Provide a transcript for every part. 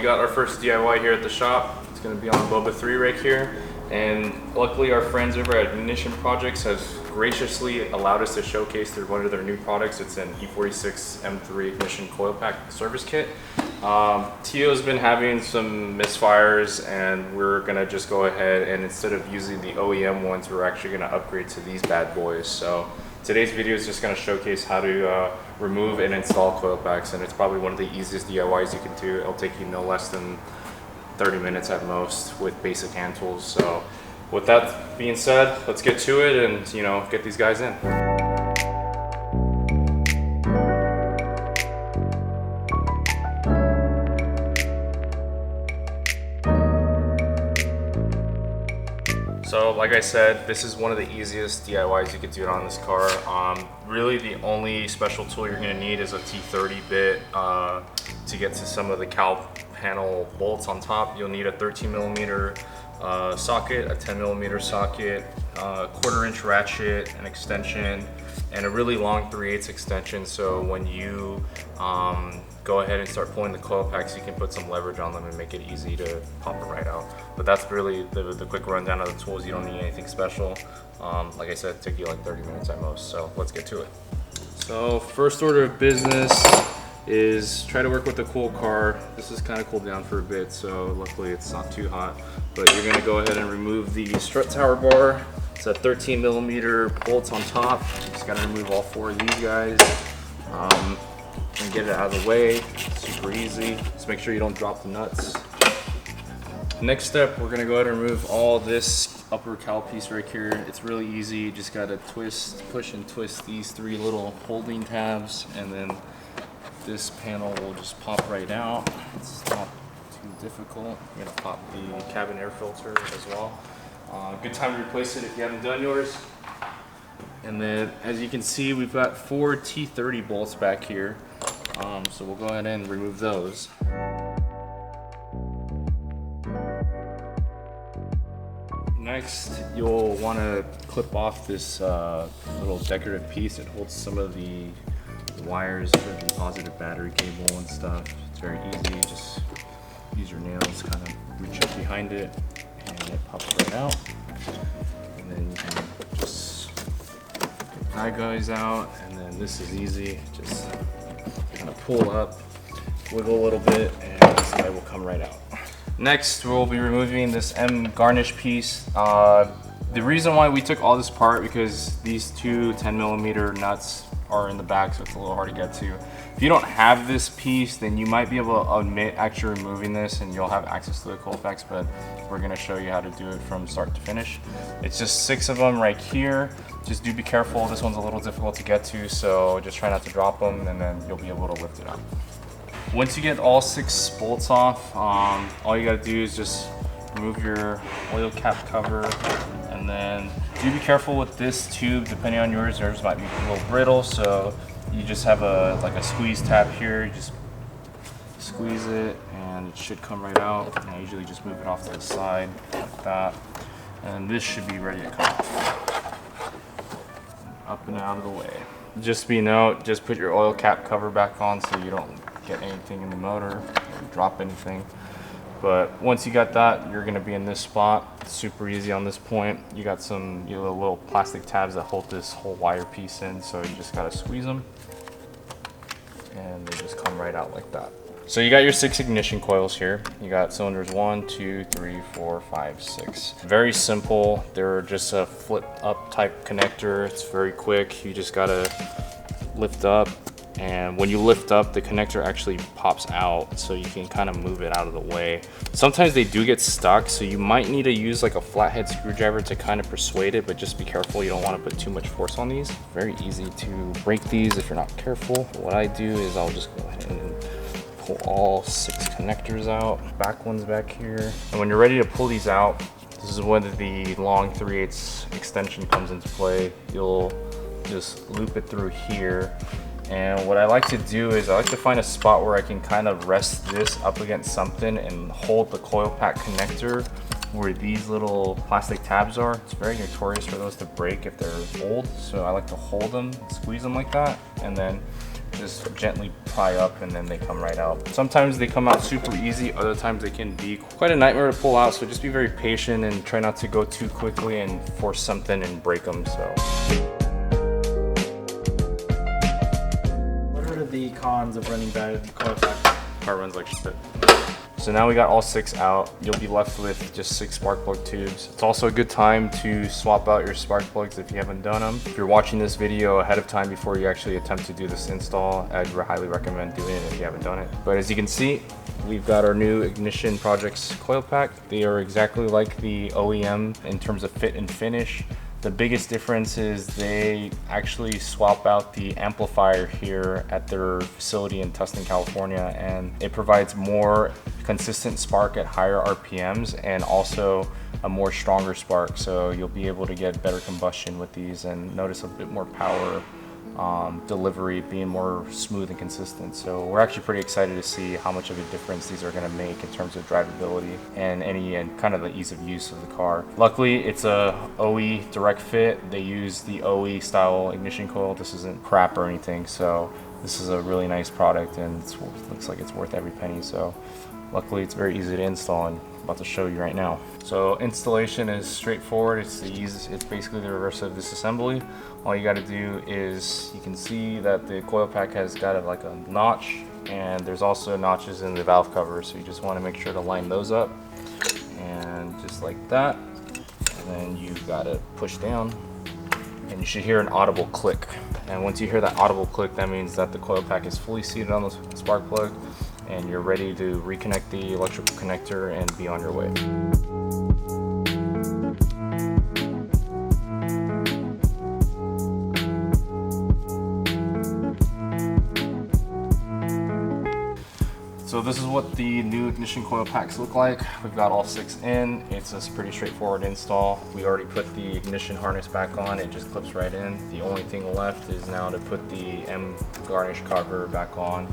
got our first DIY here at the shop. It's gonna be on Boba 3 right here. And luckily our friends over at Ignition Projects has graciously allowed us to showcase through one of their new products. It's an E46 M3 ignition coil pack service kit. Tio's been having some misfires, and we're gonna just go ahead and instead of using the OEM ones, we're actually gonna upgrade to these bad boys. So today's video is just gonna showcase how to remove and install coil packs, and it's probably one of the easiest DIYs you can do. It'll take you no less than 30 minutes at most with basic hand tools. So with that being said, let's get to it and get these guys in. So like I said, this is one of the easiest DIYs you could do on this car. Really the only special tool you're gonna need is a T30 bit to get to some of the cowl panel bolts on top. You'll need a 13mm socket, a 10mm socket, a 1/4" ratchet, an extension, and a really long 3/8 extension. So when you go ahead and start pulling the coil packs, you can put some leverage on them and make it easy to pop it right out. But that's really the quick rundown of the tools. You don't need anything special. Like I said, it took you like 30 minutes at most. So let's get to it. So first order of business is try to work with the cool car. This is kind of cooled down for a bit, so luckily it's not too hot. But you're gonna go ahead and remove the strut tower bar. It's a 13mm bolts on top. Just gotta remove all 4 of these guys and get it out of the way. Super easy. Just make sure you don't drop the nuts. Next step, we're gonna go ahead and remove all this upper cowl piece right here. It's really easy. You just gotta push and twist these 3 little holding tabs, and then this panel will just pop right out. It's not too difficult. You're gonna pop the cabin air filter as well. Good time to replace it if you haven't done yours. And then as you can see, we've got 4 T30 bolts back here. So we'll go ahead and remove those. Next, you'll want to clip off this little decorative piece. It holds some of the wires for the positive battery cable and stuff. It's very easy. Just use your nails, kind of reach up behind it, and it pops right out. And then you can just get that guys out, and then this is easy. Just kind of pull up, wiggle a little bit, and this guy will come right out. Next, we'll be removing this M garnish piece. The reason why we took all this apart because these 2 10mm nuts are in the back, so it's a little hard to get to. If you don't have this piece, then you might be able to omit actually removing this and you'll have access to the coil packs, but we're gonna show you how to do it from start to finish. It's just 6 of them right here. Just do be careful. This one's a little difficult to get to, so just try not to drop them and then you'll be able to lift it up. Once you get all 6 bolts off, all you gotta do is just remove your oil cap cover, and then do be careful with this tube. Depending on yours might be a little brittle, so you just have like a squeeze tab here. You just squeeze it and it should come right out. And I usually just move it off to the side like that, and this should be ready to come off. Up and out of the way. Just be note, just put your oil cap cover back on so you don't get anything in the motor or drop anything. But once you got that, you're gonna be in this spot. It's super easy on this point. You got some little plastic tabs that hold this whole wire piece in, so you just gotta squeeze them and they just come right out like that. So you got your 6 ignition coils here. You got cylinders 1, 2, 3, 4, 5, 6. Very simple. They're just a flip up type connector. It's very quick. You just gotta lift up, and when you lift up, the connector actually pops out, so you can kind of move it out of the way. Sometimes they do get stuck, so you might need to use like a flathead screwdriver to kind of persuade it, but just be careful. You don't want to put too much force on these. Very easy to break these if you're not careful. What I do is I'll just go ahead and pull all 6 connectors out. Back one's back here. And when you're ready to pull these out, this is when the long 3/8 extension comes into play. You'll just loop it through here. And what I like to do is I like to find a spot where I can kind of rest this up against something and hold the coil pack connector where these little plastic tabs are. It's very notorious for those to break if they're old, so I like to hold them, squeeze them like that, and then just gently pry up and then they come right out. Sometimes they come out super easy, other times they can be quite a nightmare to pull out, so just be very patient and try not to go too quickly and force something and break them. So. What are the cons of running bad coil pack? Car runs like shit. So now we got all 6 out. You'll be left with just 6 spark plug tubes. It's also a good time to swap out your spark plugs if you haven't done them. If you're watching this video ahead of time before you actually attempt to do this install, I'd highly recommend doing it if you haven't done it. But as you can see, we've got our new Ignition Projects coil pack. They are exactly like the OEM in terms of fit and finish. The biggest difference is they actually swap out the amplifier here at their facility in Tustin, California, and it provides more consistent spark at higher RPMs and also a more stronger spark. So you'll be able to get better combustion with these and notice a bit more power delivery, being more smooth and consistent. So we're actually pretty excited to see how much of a difference these are going to make in terms of drivability and kind of the ease of use of the car. Luckily, it's a OE direct fit. They use the OE style ignition coil. This isn't crap or anything, so this is a really nice product and it looks like it's worth every penny. So luckily it's very easy to install and I'm about to show you right now. So installation is straightforward. It's basically the reverse of this assembly. All you got to do is, you can see that the coil pack has got like a notch, and there's also notches in the valve cover, so you just want to make sure to line those up, and just like that. And then you got to push down and you should hear an audible click. And once you hear that audible click, that means that the coil pack is fully seated on the spark plug and you're ready to reconnect the electrical connector and be on your way. So this is what the new ignition coil packs look like. We've got all 6 in. It's a pretty straightforward install. We already put the ignition harness back on. It just clips right in. The only thing left is now to put the M garnish cover back on.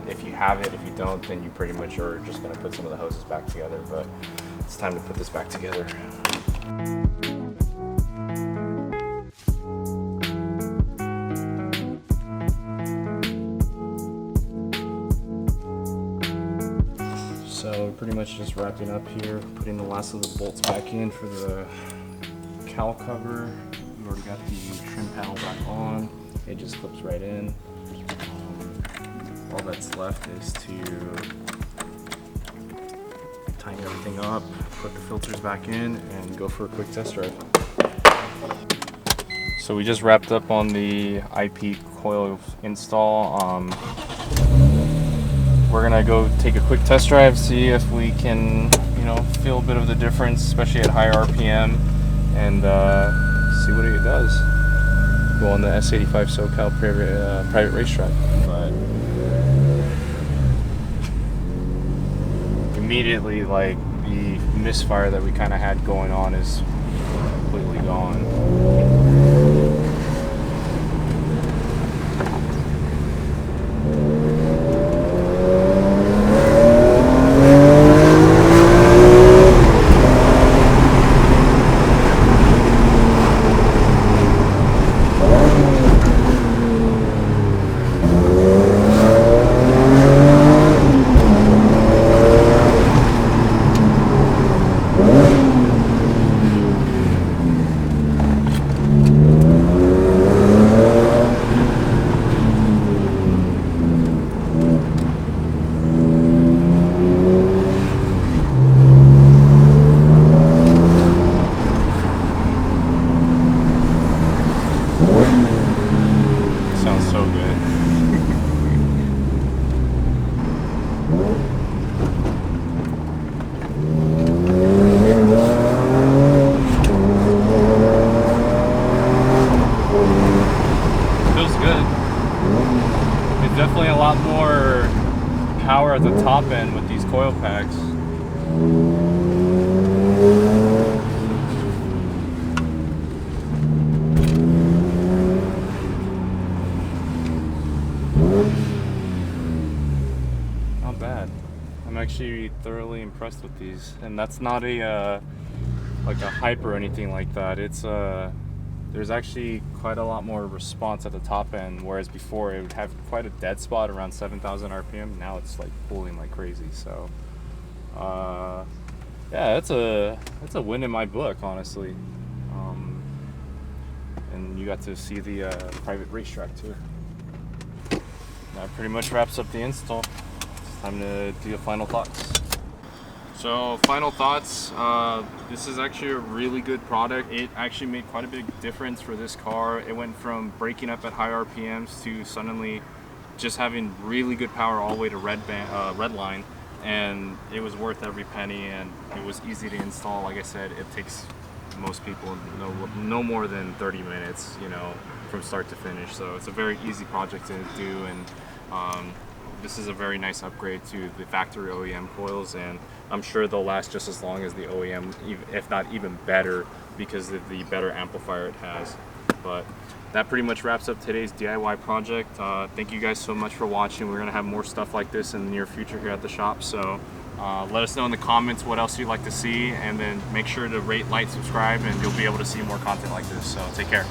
If you have it, if you don't, then you pretty much are just gonna put some of the hoses back together, but it's time to put this back together. So pretty much just wrapping up here, putting the last of the bolts back in for the cowl cover. We've already got the trim panel back on. It just clips right in. All that's left is to tighten everything up, put the filters back in, and go for a quick test drive. So we just wrapped up on the IP coil install. We're gonna go take a quick test drive, see if we can, feel a bit of the difference, especially at higher RPM, and see what it does. Go on the S85 SoCal private racetrack. But immediately, like, the misfire that we kind of had going on is completely gone. Sounds so good. Feels good. It's definitely a lot more power at the top end with these coil packs. Not bad. I'm actually thoroughly impressed with these, and that's not a like a hype or anything like that. It's there's actually quite a lot more response at the top end, whereas before it would have quite a dead spot around 7,000 RPM. Now it's like pulling like crazy. So yeah, that's a win in my book, honestly. And you got to see the private racetrack too. That pretty much wraps up the install. It's time to do the final thoughts. So final thoughts, this is actually a really good product. It actually made quite a big difference for this car. It went from breaking up at high RPMs to suddenly just having really good power all the way to red line, and it was worth every penny, and it was easy to install. Like I said, it takes most people no more than 30 minutes, you know, from start to finish. So it's a very easy project to do, and this is a very nice upgrade to the factory OEM coils, and I'm sure they'll last just as long as the OEM, if not even better, because of the better amplifier it has. But that pretty much wraps up today's DIY project. Thank you guys so much for watching. We're gonna have more stuff like this in the near future here at the shop, so let us know in the comments what else you'd like to see, and then make sure to rate, like, subscribe, and you'll be able to see more content like this. So take care.